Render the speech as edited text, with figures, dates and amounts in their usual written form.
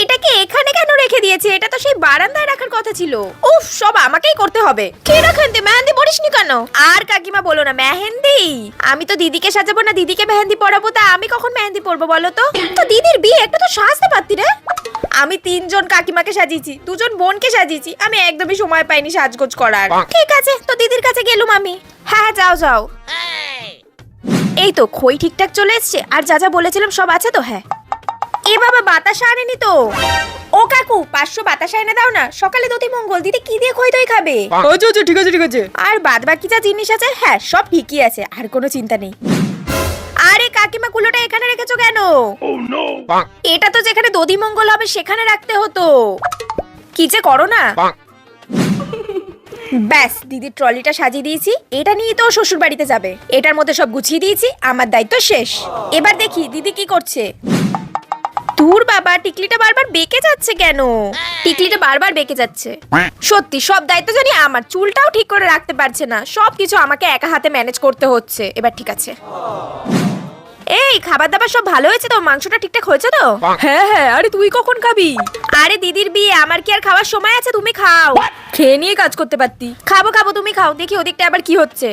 এটাকে এখানে কেন রেখে দিয়েছে? এটা তো সেই বারান্দায় রাখার কথা ছিল। উফ, সব আমাকেই করতে হবে। কে রাখেন্দি মেহেন্দি পড়িসনি কেন? আর কাকিমা বলো না, মেহেন্দি আমি তো দিদিকে সাজাবো না, দিদিকে মেহেন্দি পরাবো, তা আমি কখন মেহেন্দি পরবো বলো তো? তো দিদির বিয়ে, একটু তো সাজতে পারতি রে। আমি 3 জন কাকিমাকে সাজিয়েছি, 2 জন বোনকে সাজিয়েছি, আমি একদমই সময় পাইনি সাজগোজ করার। ঠিক আছে, তো দিদির কাছে গেলুম আমি। হ্যাঁ যাও যাও। এই তো খই ঠিকঠাক চলে এসছে, আর যা যা বলেছিলাম সব আছে তো? হ্যাঁ। এ বাবা, বাতাসা আনেনি তো। ও কাকু, 500 বাতাসা এনে দাও না, সকালে দতি মঙ্গল, দিদি কি দিয়ে খই দই খাবে? আচ্ছা আচ্ছা, ঠিক আছে ঠিক আছে। আর বাদ বাকি যা জিনিস আছে, হ্যাঁ সব ঠিকই আছে, আর কোনো চিন্তা নেই। আরে কাকিমা, কুলোটা এখানে রেখেছো কেন? এটা তো যেখানে দধি মঙ্গল হবে সেখানে রাখতে হতো। কি যে করো না। ব্যাস, দিদির ট্রলিটা সাজিয়ে দিয়েছি, এটা নিয়ে তো শ্বশুর বাড়িতে যাবে। এটার মধ্যে সব গুছিয়ে দিয়েছি, আমার দায়িত্ব শেষ। এবার দেখি দিদি কি করছে। দূর বাবা, টিকলিটা বারবার বেঁকে যাচ্ছে কেন? টিকলিটা বারবার বেঁকে যাচ্ছে। সত্যি সব দায়িত্ব জানি আমার, চুলটাও ঠিক করে রাখতে পারছে না, সবকিছু আমাকে একা হাতে ম্যানেজ করতে হচ্ছে। এবার ঠিক আছে। এই খাবার দাবার সব ভালো হয়েছে তো? মাংসটা ঠিকঠাক হয়েছে তো? হ্যাঁ হ্যাঁ, আরে তুই কখন খাবি? আরে দিদির বিয়ে, আমার কি আর খাওয়ার সময় আছে? তুমি খাও। খেয়ে নিয়ে কাজ করতে পারতি। খাবো খাবো, তুমি খাও। দেখি ওদিকটা আবার কি হচ্ছে।